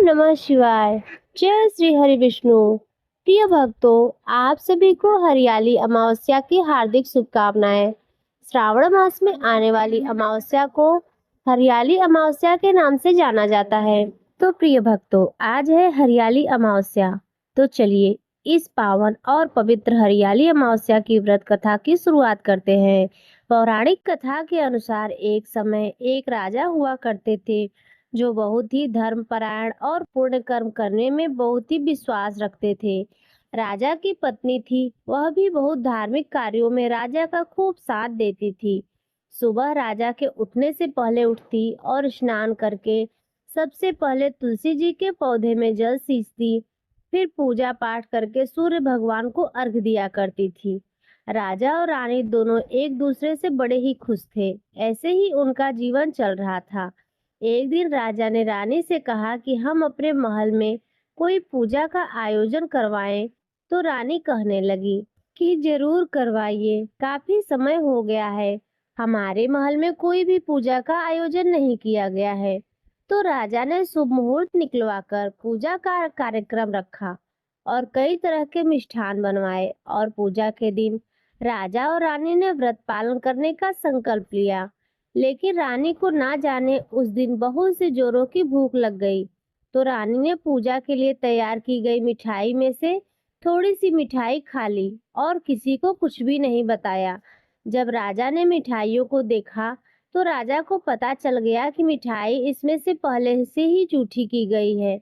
नमः शिवाय। जय श्री हरि विष्णु। प्रिय भक्तों, आप सभी को हरियाली अमावस्या की हार्दिक शुभकामनाएं। श्रावण मास में आने वाली अमावस्या को हरियाली अमावस्या के नाम से जाना जाता है। तो प्रिय भक्तों, आज है हरियाली अमावस्या। तो चलिए इस पावन और पवित्र हरियाली अमावस्या की व्रत कथा की शुरुआत करते हैं। पौराणिक कथा के अनुसार एक समय एक राजा हुआ करते थे जो बहुत ही धर्मपरायण और पुण्य कर्म करने में बहुत ही विश्वास रखते थे। राजा की पत्नी थी, वह भी बहुत धार्मिक कार्यों में राजा का खूब साथ देती थी। सुबह राजा के उठने से पहले उठती और स्नान करके सबसे पहले तुलसी जी के पौधे में जल सींचती, फिर पूजा पाठ करके सूर्य भगवान को अर्घ दिया करती थी। राजा और रानी दोनों एक दूसरे से बड़े ही खुश थे। ऐसे ही उनका जीवन चल रहा था। एक दिन राजा ने रानी से कहा कि हम अपने महल में कोई पूजा का आयोजन करवाएं। तो रानी कहने लगी कि जरूर करवाइए, काफी समय हो गया है, हमारे महल में कोई भी पूजा का आयोजन नहीं किया गया है। तो राजा ने शुभ मुहूर्त निकलवाकर पूजा का कार्यक्रम रखा और कई तरह के मिष्ठान बनवाए और पूजा के दिन राजा और रानी ने व्रत पालन करने का संकल्प लिया। लेकिन रानी को ना जाने उस दिन बहुत से जोरों की भूख लग गई। तो रानी ने पूजा के लिए तैयार की गई मिठाई में से थोड़ी सी मिठाई खा ली और किसी को कुछ भी नहीं बताया। जब राजा ने मिठाइयों को देखा तो राजा को पता चल गया कि मिठाई इसमें से पहले से ही जूठी की गई है।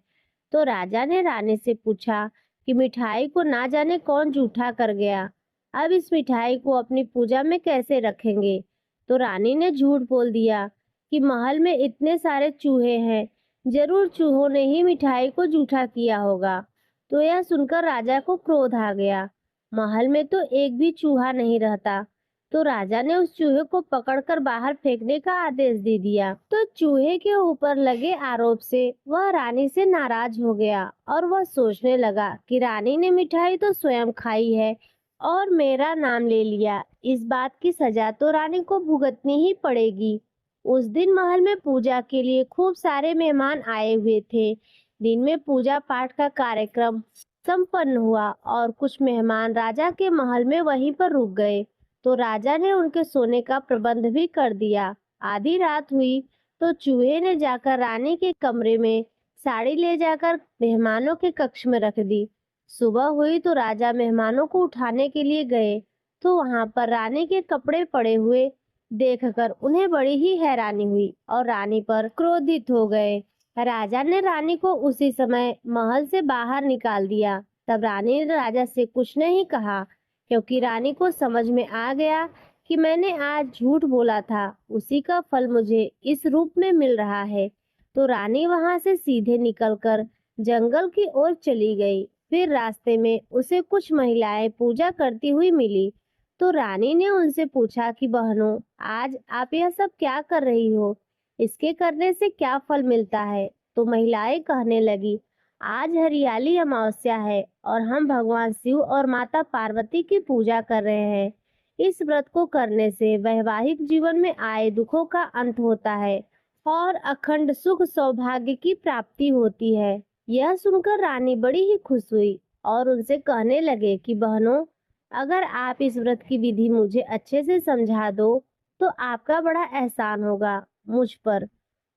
तो राजा ने रानी से पूछा कि मिठाई को ना जाने कौन जूठा कर गया, अब इस मिठाई को अपनी पूजा में कैसे रखेंगे। तो रानी ने झूठ बोल दिया कि महल में इतने सारे चूहे हैं, जरूर चूहों ने ही मिठाई को जूठा किया होगा। तो यह सुनकर राजा को क्रोध आ गया। महल में तो एक भी चूहा नहीं रहता। तो राजा ने उस चूहे को पकड़कर बाहर फेंकने का आदेश दे दिया। तो चूहे के ऊपर लगे आरोप से वह रानी से नाराज हो गया और वह सोचने लगा कि रानी ने मिठाई तो स्वयं खाई है और मेरा नाम ले लिया, इस बात की सजा तो रानी को भुगतनी ही पड़ेगी। उस दिन महल में पूजा के लिए खूब सारे मेहमान आए हुए थे। दिन में पूजा पाठ का कार्यक्रम संपन्न हुआ और कुछ मेहमान राजा के महल में वहीं पर रुक गए। तो राजा ने उनके सोने का प्रबंध भी कर दिया। आधी रात हुई तो चूहे ने जाकर रानी के कमरे में साड़ी ले जाकर मेहमानों के कक्ष में रख दी। सुबह हुई तो राजा मेहमानों को उठाने के लिए गए तो वहां पर रानी के कपड़े पड़े हुए देखकर उन्हें बड़ी ही हैरानी हुई और रानी पर क्रोधित हो गए। राजा ने रानी को उसी समय महल से बाहर निकाल दिया। तब रानी ने राजा से कुछ नहीं कहा क्योंकि रानी को समझ में आ गया कि मैंने आज झूठ बोला था, उसी का फल मुझे इस रूप में मिल रहा है। तो रानी वहां से सीधे निकलकर जंगल की ओर चली गई। फिर रास्ते में उसे कुछ महिलाएं पूजा करती हुई मिली। तो रानी ने उनसे पूछा कि बहनों, आज आप यह सब क्या कर रही हो, इसके करने से क्या फल मिलता है। तो महिलाएं कहने लगी, आज हरियाली अमावस्या है और हम भगवान शिव और माता पार्वती की पूजा कर रहे हैं। इस व्रत को करने से वैवाहिक जीवन में आए दुखों का अंत होता है और अखंड सुख सौभाग्य की प्राप्ति होती है। यह सुनकर रानी बड़ी ही खुश हुई और उनसे कहने लगे कि बहनों, अगर आप इस व्रत की विधि मुझे अच्छे से समझा दो तो आपका बड़ा एहसान होगा मुझ पर।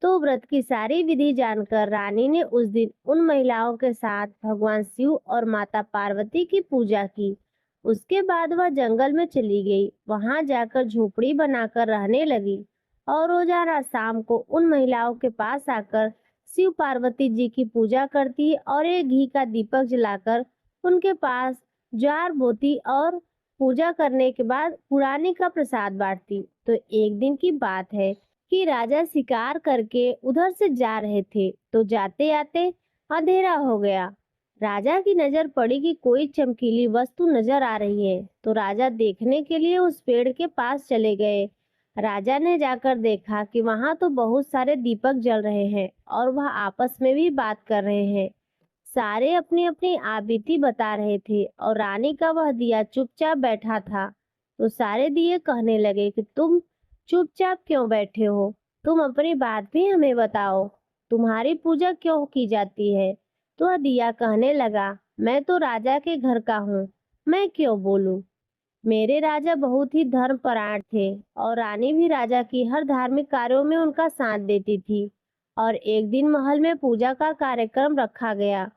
तो व्रत की सारी विधि जानकर रानी ने उस दिन उन महिलाओं के साथ भगवान शिव और माता पार्वती की पूजा की। उसके बाद वह जंगल में चली गई। वहां जाकर झोपड़ी बनाकर रहने लगी और रोजाना शाम को उन महिलाओं के पास आकर शिव पार्वती जी की पूजा करती और एक घी का दीपक जलाकर उनके पास ज्वार बोती और पूजा करने के बाद पुराने का प्रसाद बांटती। तो एक दिन की बात है कि राजा शिकार करके उधर से जा रहे थे। तो जाते आते अंधेरा हो गया। राजा की नजर पड़ी कि कोई चमकीली वस्तु नजर आ रही है। तो राजा देखने के लिए उस पेड़ के पास चले गए। राजा ने जाकर देखा कि वहां तो बहुत सारे दीपक जल रहे हैं और वह आपस में भी बात कर रहे हैं। सारे अपनी अपनी आपबीती बता रहे थे और रानी का वह दिया चुपचाप बैठा था। तो सारे दिए कहने लगे कि तुम चुपचाप क्यों बैठे हो, तुम अपनी बात भी हमें बताओ। तुम्हारी पूजा क्यों की जाती है? तो दिया कहने लगा, मैं तो राजा के घर का हूँ, मैं क्यों बोलूं? मेरे राजा बहुत ही धर्मपरायण थे और रानी भी राजा की हर धार्मिक कार्यों में उनका साथ देती थी। और एक दिन महल में पूजा का कार्यक्रम रखा गया।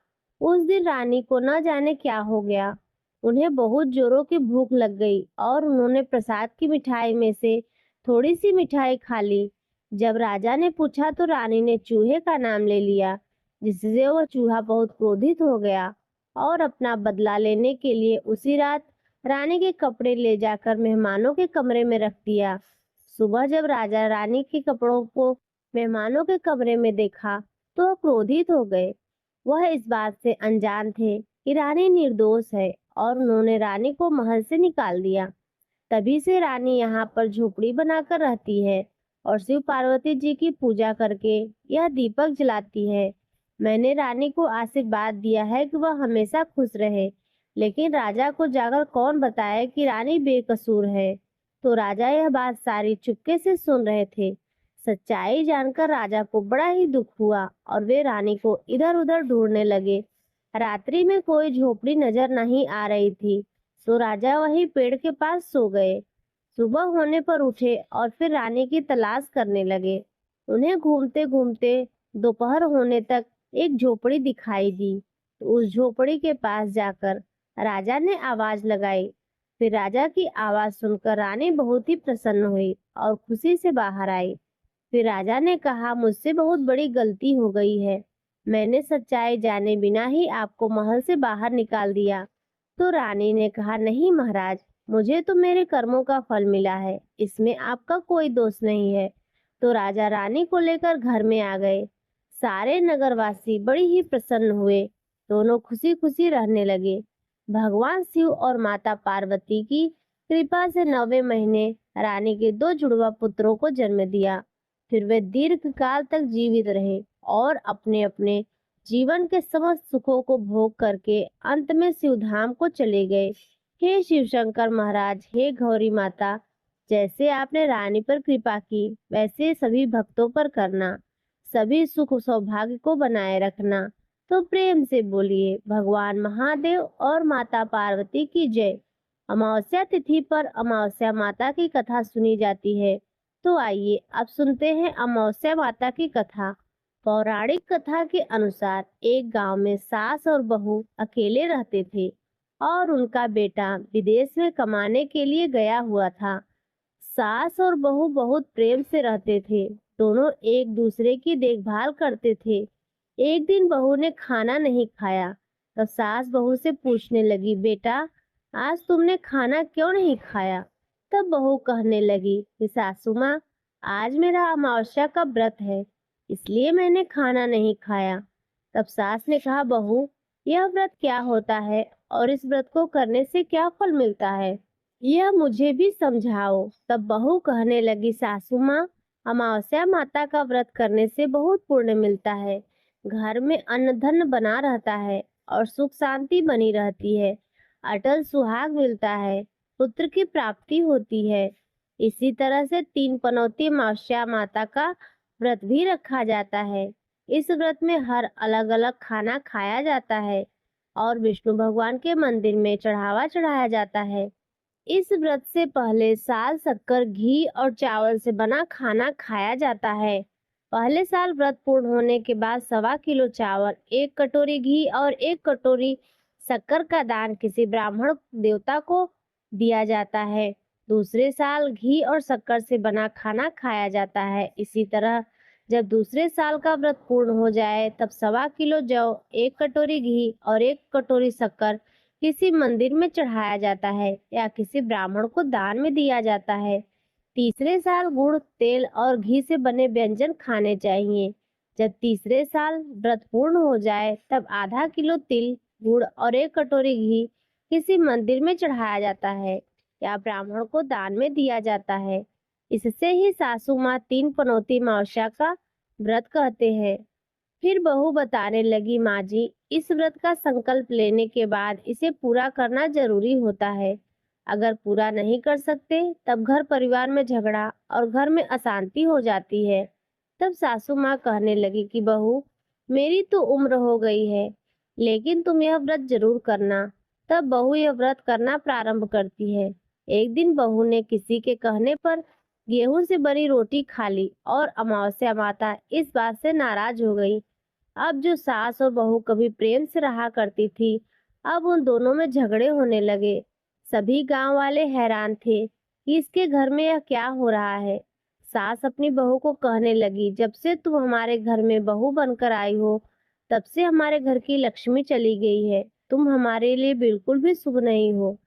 उस दिन रानी को न जाने क्या हो गया। उन्हें बहुत जोरों की भूख लग गई और उन्होंने प्रसाद की मिठाई में से थोड़ी सी मिठाई खा ली। जब राजा ने पूछा तो रानी ने चूहे का नाम ले लिया, जिससे वह चूहा बहुत क्रोधित हो गया और अपना बदला लेने के लिए उसी रात रानी के कपड़े ले जाकर मेहमानों के कमरे में रख दिया। सुबह जब राजा रानी के कपड़ों को मेहमानों के कमरे में देखा तो वह क्रोधित हो गए। वह इस बात से अनजान थे कि रानी निर्दोष है और उन्होंने रानी को महल से निकाल दिया। तभी से रानी यहाँ पर झोपड़ी बनाकर रहती है और शिव पार्वती जी की पूजा करके यह दीपक जलाती है। मैंने रानी को आशीर्वाद दिया है कि वह हमेशा खुश रहे, लेकिन राजा को जाकर कौन बताए कि रानी बेकसूर है। तो राजा यह बात सारी चुपके से सुन रहे थे। सच्चाई जानकर राजा को बड़ा ही दुख हुआ और वे रानी को इधर उधर ढूंढने लगे। रात्रि में कोई झोपड़ी नजर नहीं आ रही थी, तो राजा वही पेड़ के पास सो गए। सुबह होने पर उठे और फिर रानी की तलाश करने लगे। उन्हें घूमते घूमते दोपहर होने तक एक झोपड़ी दिखाई दी। तो उस झोपड़ी के पास जाकर राजा ने आवाज लगाई। फिर राजा की आवाज सुनकर रानी बहुत ही प्रसन्न हुई और खुशी से बाहर आई। फिर राजा ने कहा, मुझसे बहुत बड़ी गलती हो गई है। मैंने सच्चाई जाने बिना ही आपको महल से बाहर निकाल दिया। तो रानी ने कहा, नहीं महाराज, मुझे तो मेरे कर्मों का फल मिला है, इसमें आपका कोई दोष नहीं है। तो राजा रानी को लेकर घर में आ गए। सारे नगरवासी बड़ी ही प्रसन्न हुए। दोनों खुशी खुशी रहने लगे। भगवान शिव और माता पार्वती की कृपा से 9वें महीने रानी के 2 जुड़वा पुत्रों को जन्म दिया। फिर वे दीर्घ काल तक जीवित रहे और अपने अपने जीवन के समस्त सुखों को भोग करके अंत में शिवधाम को चले गए। हे शिव शंकर महाराज, हे गौरी माता, जैसे आपने रानी पर कृपा की वैसे सभी भक्तों पर करना। सभी सुख सौभाग्य को बनाए रखना। तो प्रेम से बोलिए, भगवान महादेव और माता पार्वती की जय। अमावस्या तिथि पर अमावस्या माता की कथा सुनी जाती है। तो आइए अब सुनते हैं अमावस्या माता की कथा। पौराणिक कथा के अनुसार एक गांव में सास और बहू अकेले रहते थे और उनका बेटा विदेश में कमाने के लिए गया हुआ था। सास और बहू बहुत प्रेम से रहते थे। दोनों एक दूसरे की देखभाल करते थे। एक दिन बहू ने खाना नहीं खाया, तब सास बहू से पूछने लगी, बेटा, आज तुमने खाना क्यों नहीं खाया? तब बहू कहने लगी कि सासू माँ, आज मेरा अमावस्या का व्रत है, इसलिए मैंने खाना नहीं खाया। तब सास ने कहा, बहू, यह व्रत क्या होता है और इस व्रत को करने से क्या फल मिलता है, यह मुझे भी समझाओ। तब बहू कहने लगी, सासू माँ, अमावस्या माता का व्रत करने से बहुत पुण्य मिलता है। घर में अन्न धन बना रहता है और सुख शांति बनी रहती है। अटल सुहाग मिलता है, पुत्र की प्राप्ति होती है। इसी तरह से 3 पनौती अमावस्या माता का व्रत भी रखा जाता है। इस व्रत में हर अलग अलग खाना खाया जाता है और विष्णु भगवान के मंदिर में चढ़ावा चढ़ाया जाता है। इस व्रत से पहले साल शक्कर, घी और चावल से बना खाना खाया जाता है। पहले साल व्रत पूर्ण होने के बाद 1.25 किलो चावल, 1 कटोरी घी और 1 कटोरी शक्कर का दान किसी ब्राह्मण देवता को दिया जाता है। दूसरे साल घी और शक्कर से बना खाना खाया जाता है। इसी तरह जब दूसरे साल का व्रत पूर्ण हो जाए तब 1.25 किलो जौ, 1 कटोरी घी और 1 कटोरी शक्कर किसी मंदिर में चढ़ाया जाता है या किसी ब्राह्मण को दान में दिया जाता है। तीसरे साल गुड़, तेल और घी से बने व्यंजन खाने चाहिए। जब तीसरे साल व्रत पूर्ण हो जाए तब आधा किलो तिल, गुड़ और 1 कटोरी घी किसी मंदिर में चढ़ाया जाता है या ब्राह्मण को दान में दिया जाता है। इससे ही सासू माँ 3 पनौती अमावस्या का व्रत कहते हैं। फिर बहू बताने लगी, माँ जी, इस व्रत का संकल्प लेने के बाद इसे पूरा करना जरूरी होता है। अगर पूरा नहीं कर सकते तब घर परिवार में झगड़ा और घर में अशांति हो जाती है। तब सासू माँ कहने लगी कि बहू, मेरी तो उम्र हो गई है, लेकिन तुम यह व्रत जरूर करना। तब बहू यह व्रत करना प्रारंभ करती है। एक दिन बहू ने किसी के कहने पर गेहूं से बनी रोटी खा ली और अमावस्या माता इस बात से नाराज हो गई। अब जो सास और बहू कभी प्रेम से रहा करती थी, अब उन दोनों में झगड़े होने लगे। सभी गांव वाले हैरान थे कि इसके घर में यह क्या हो रहा है। सास अपनी बहू को कहने लगी, जब से तुम हमारे घर में बहू बनकर आई हो, तब से हमारे घर की लक्ष्मी चली गई है। तुम हमारे लिए बिल्कुल भी शुभ नहीं हो।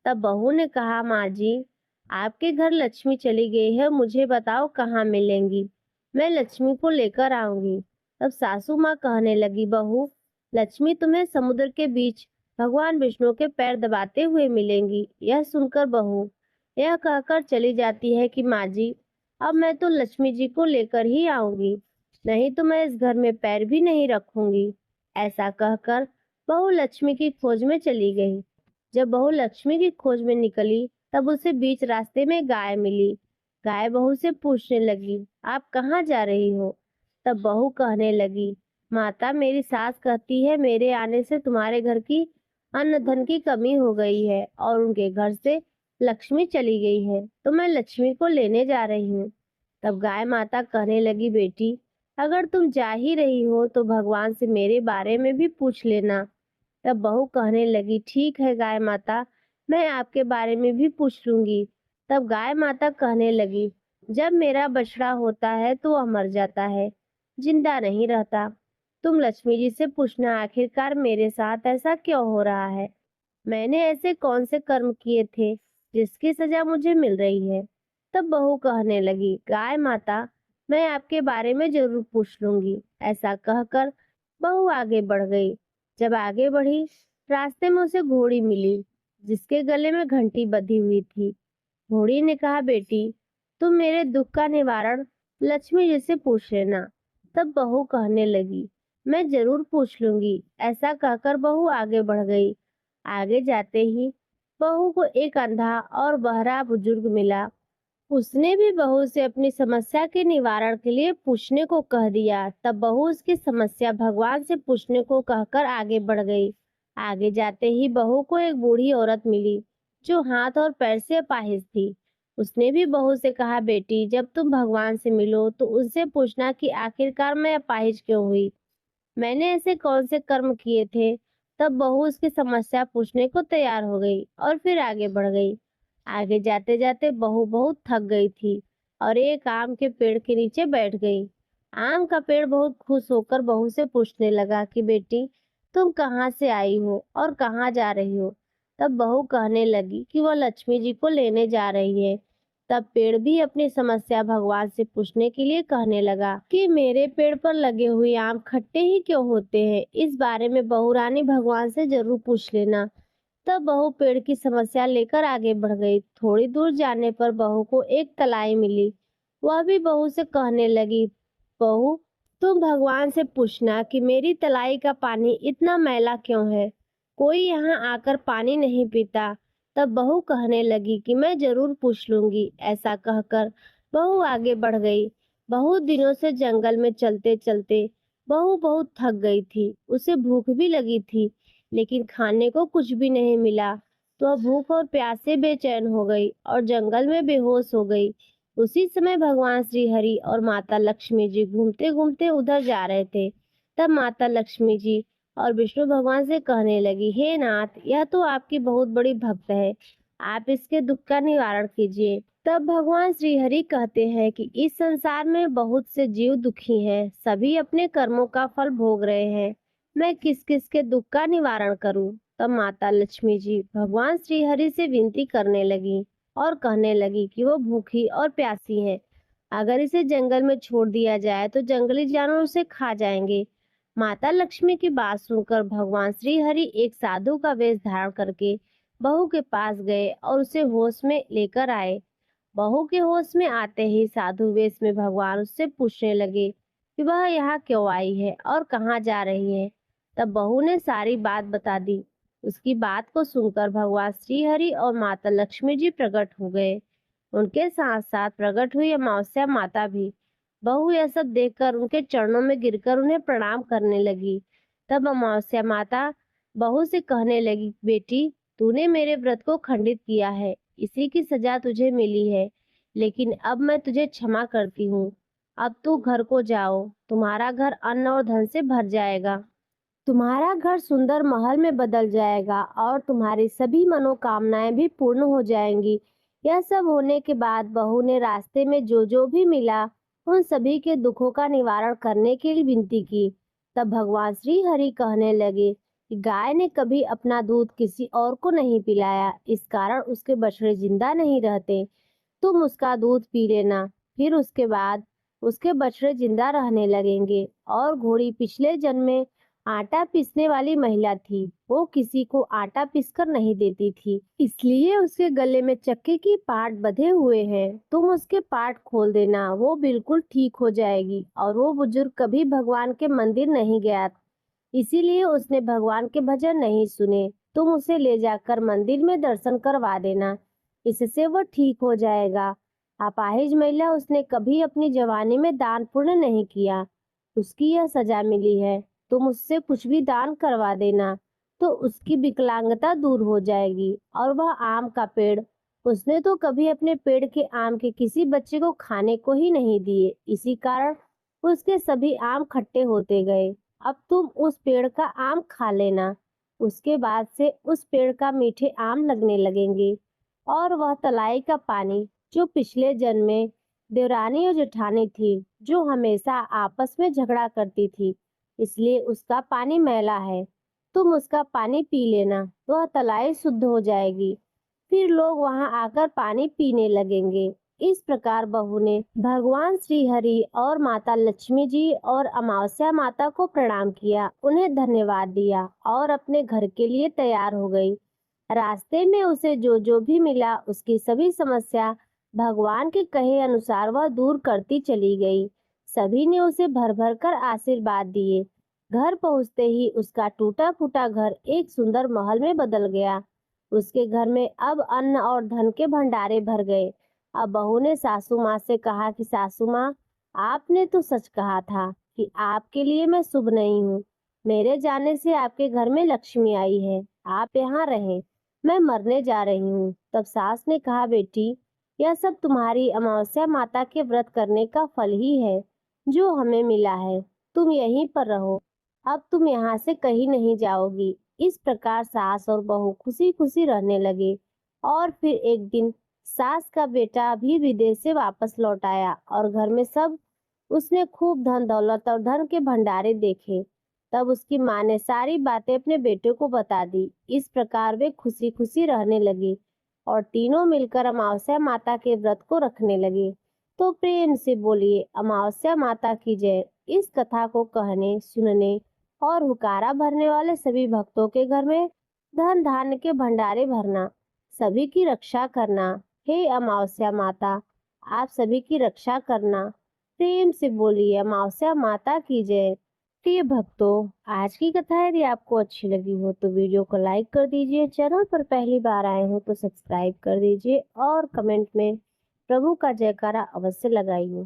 तब बहू ने कहा, माँ जी, आपके घर लक्ष्मी चली गई है, मुझे बताओ कहाँ मिलेंगी, मैं लक्ष्मी को लेकर आऊंगी। तब सासू माँ कहने लगी, बहू, लक्ष्मी तुम्हें समुद्र के बीच भगवान विष्णु के पैर दबाते हुए मिलेंगी। यह सुनकर बहू यह कहकर चली जाती है कि माँ जी, अब मैं तो लक्ष्मी जी को लेकर ही आऊंगी, नहीं तो मैं इस घर में पैर भी नहीं रखूंगी। ऐसा कहकर बहू लक्ष्मी की खोज में चली गई। जब बहू लक्ष्मी की खोज में निकली, तब उसे बीच रास्ते में गाय मिली। गाय बहू से पूछने लगी, आप कहाँ जा रही हो? तब बहू कहने लगी, माता, मेरी सास कहती है मेरे आने से तुम्हारे घर की अन्न धन की कमी हो गई है और उनके घर से लक्ष्मी चली गई है, तो मैं लक्ष्मी को लेने जा रही हूँ। तब गाय माता कहने लगी, बेटी, अगर तुम जा ही रही हो तो भगवान से मेरे बारे में भी पूछ लेना। तब बहू कहने लगी, ठीक है गाय माता, मैं आपके बारे में भी पूछ लूंगी। तब गाय माता कहने लगी, जब मेरा बछड़ा होता है तो वह मर जाता है, जिंदा नहीं रहता। तुम लक्ष्मी जी से पूछना, आखिरकार मेरे साथ ऐसा क्यों हो रहा है? मैंने ऐसे कौन से कर्म किए थे जिसकी सजा मुझे मिल रही है? तब बहू कहने लगी, गाय माता, मैं आपके बारे में जरूर पूछ लूंगी। ऐसा कहकर बहू आगे बढ़ गई। जब आगे बढ़ी, रास्ते में उसे घोड़ी मिली जिसके गले में घंटी बंधी हुई थी। घोड़ी ने कहा, बेटी, तुम मेरे दुख का निवारण लक्ष्मी जी से पूछ लेना। तब बहू कहने लगी, मैं जरूर पूछ लूंगी। ऐसा कहकर बहू आगे बढ़ गई। आगे जाते ही बहू को एक अंधा और बहरा बुजुर्ग मिला। उसने भी बहू से अपनी समस्या के निवारण के लिए पूछने को कह दिया। तब बहू उसकी समस्या भगवान से पूछने को कहकर आगे बढ़ गई। आगे जाते ही बहू को एक बूढ़ी औरत मिली जो हाथ और पैर से अपाहिज थी। उसने भी बहू से कहा, बेटी, जब तुम भगवान से मिलो तो उनसे पूछना कि आखिरकार मैं अपाहिज क्यों हुई, मैंने ऐसे कौन से कर्म किए थे। तब बहू उसकी समस्या पूछने को तैयार हो गई और फिर आगे बढ़ गई। आगे जाते जाते बहू बहुत थक गई थी और एक आम के पेड़ के नीचे बैठ गई। आम का पेड़ बहुत खुश होकर बहू से पूछने लगा कि बेटी, तुम कहाँ से आई हो और कहाँ जा रही हो? तब बहू कहने लगी कि वह लक्ष्मी जी को लेने जा रही है। तब पेड़ भी अपनी समस्या भगवान से पूछने के लिए कहने लगा कि मेरे पेड़ पर लगे हुए आम खट्टे ही क्यों होते हैं, इस बारे में बहू रानी भगवान से जरूर पूछ लेना। तब बहू पेड़ की समस्या लेकर आगे बढ़ गई। थोड़ी दूर जाने पर बहू को एक तलाई मिली। वह भी बहू से कहने लगी, बहू, तुम भगवान से पूछना कि मेरी तलाई का पानी इतना मैला क्यों है, कोई यहाँ आकर पानी नहीं पीता। तब बहू कहने लगी कि मैं जरूर पूछ लूंगी। ऐसा कहकर बहू आगे बढ़ गई। बहुत दिनों से जंगल में चलते चलते बहू बहुत थक गई थी। उसे भूख भी लगी थी, लेकिन खाने को कुछ भी नहीं मिला, तो वह भूख और प्यास से बेचैन हो गई और जंगल में बेहोश हो गई। उसी समय भगवान श्री हरि और माता लक्ष्मी जी घूमते घूमते उधर जा रहे थे। तब माता लक्ष्मी जी और विष्णु भगवान से कहने लगी, हे नाथ, यह तो आपकी बहुत बड़ी भक्त है, आप इसके दुख का निवारण कीजिए। तब भगवान श्री हरि कहते हैं कि इस संसार में बहुत से जीव दुखी हैं, सभी अपने कर्मों का फल भोग रहे हैं, मैं किस किस के दुख का निवारण करूं? तब माता लक्ष्मी जी भगवान श्री हरि से विनती करने लगी और कहने लगी कि वो भूखी और प्यासी है, अगर इसे जंगल में छोड़ दिया जाए तो जंगली जानवर उसे खा जाएंगे। माता लक्ष्मी की बात सुनकर भगवान श्री हरि एक साधु का वेश धारण करके बहू के पास गए और उसे होश में लेकर आए। बहू के होश में आते ही साधु वेश में भगवान उससे पूछने लगे कि वह यहाँ क्यों आई है और कहाँ जा रही है। तब बहू ने सारी बात बता दी। उसकी बात को सुनकर भगवान श्री हरि और माता लक्ष्मी जी प्रकट हो गए। उनके साथ साथ प्रकट हुई अमावस्या माता भी। बहू यह सब देखकर उनके चरणों में गिरकर उन्हें प्रणाम करने लगी। तब अमावस्या माता बहू से कहने लगी, बेटी, तूने मेरे व्रत को खंडित किया है, इसी की सजा तुझे मिली है, लेकिन अब मैं तुझे क्षमा करती हूँ। अब तू घर को जाओ, तुम्हारा घर अन्न और धन से भर जाएगा। तुम्हारा घर सुंदर महल में बदल जाएगा और तुम्हारी सभी मनोकामनाएं भी पूर्ण हो जाएंगी। यह सब होने के बाद बहू ने रास्ते में जो जो भी मिला उन सभी के दुखों का निवारण करने के लिए विनती की। तब भगवान श्री हरि कहने लगे कि गाय ने कभी अपना दूध किसी और को नहीं पिलाया, इस कारण उसके बछड़े जिंदा नहीं रहते। तुम उसका दूध पी लेना, फिर उसके बाद उसके बछड़े जिंदा रहने लगेंगे। और घोड़ी पिछले जन्म में आटा पीसने वाली महिला थी, वो किसी को आटा पीसकर नहीं देती थी, इसलिए उसके गले में चक्के की पाट बंधे हुए हैं। तुम उसके पाट खोल देना, वो बिल्कुल ठीक हो जाएगी। और वो बुजुर्ग कभी भगवान के मंदिर नहीं गया, इसीलिए उसने भगवान के भजन नहीं सुने। तुम उसे ले जाकर मंदिर में दर्शन करवा देना, इससे वह ठीक हो जाएगा। अपाहिज महिला, उसने कभी अपनी जवानी में दान पुण्य नहीं किया, उसकी यह सजा मिली है। तुम उससे कुछ भी दान करवा देना तो उसकी विकलांगता दूर हो जाएगी। और वह आम का पेड़, उसने तो कभी अपने पेड़ के आम के किसी बच्चे को खाने को ही नहीं दिए, इसी कारण उसके सभी आम खट्टे होते गए। अब तुम उस पेड़ का आम खा लेना, उसके बाद से उस पेड़ का मीठे आम लगने लगेंगे। और वह तलाई का पानी, जो पिछले जन्म में देवरानी और जेठानी थी, जो हमेशा आपस में झगड़ा करती थी, इसलिए उसका पानी मैला है, तुम उसका पानी पी लेना, वह तलाई शुद्ध हो जाएगी। फिर लोग वहां आकर पानी पीने लगेंगे। इस प्रकार बहू ने भगवान श्री हरि और माता लक्ष्मी जी और अमावस्या माता को प्रणाम किया, उन्हें धन्यवाद दिया और अपने घर के लिए तैयार हो गई। रास्ते में उसे जो जो भी मिला उसकी सभी समस्या भगवान के कहे अनुसार वह दूर करती चली गई। सभी ने उसे भर भर कर आशीर्वाद दिए। घर पहुंचते ही उसका टूटा फूटा घर एक सुंदर महल में बदल गया। उसके घर में अब अन्न और धन के भंडारे भर गए। अब बहू ने सासू माँ से कहा कि सासू माँ, आपने तो सच कहा था कि आपके लिए मैं शुभ नहीं हूँ। मेरे जाने से आपके घर में लक्ष्मी आई है, आप यहाँ रहें, मैं मरने जा रही हूँ। तब सास ने कहा, बेटी, यह सब तुम्हारी अमावस्या माता के व्रत करने का फल ही है जो हमें मिला है। तुम यहीं पर रहो, अब तुम यहाँ से कहीं नहीं जाओगी। इस प्रकार सास और बहू खुशी खुशी रहने लगे। और फिर एक दिन सास का बेटा भी विदेश से वापस लौट आया और घर में सब उसने खूब धन दौलत और धन के भंडारे देखे। तब उसकी माँ ने सारी बातें अपने बेटे को बता दी। इस प्रकार वे खुशी खुशी रहने लगे और तीनों मिलकर अमावस्या माता के व्रत को रखने लगे। तो प्रेम से बोलिए, अमावस्या माता की जय। इस कथा को कहने, सुनने और हुकारा भरने वाले सभी भक्तों के घर में धन धान्य के भंडारे भरना, सभी की रक्षा करना। हे अमावस्या माता, आप सभी की रक्षा करना। प्रेम से बोलिए, अमावस्या माता की जय। प्रिय भक्तों, आज की कथा यदि आपको अच्छी लगी हो तो वीडियो को लाइक कर दीजिए, चैनल पर पहली बार आए हो तो सब्सक्राइब कर दीजिए और कमेंट में प्रभु का जयकारा अवश्य लगाइए।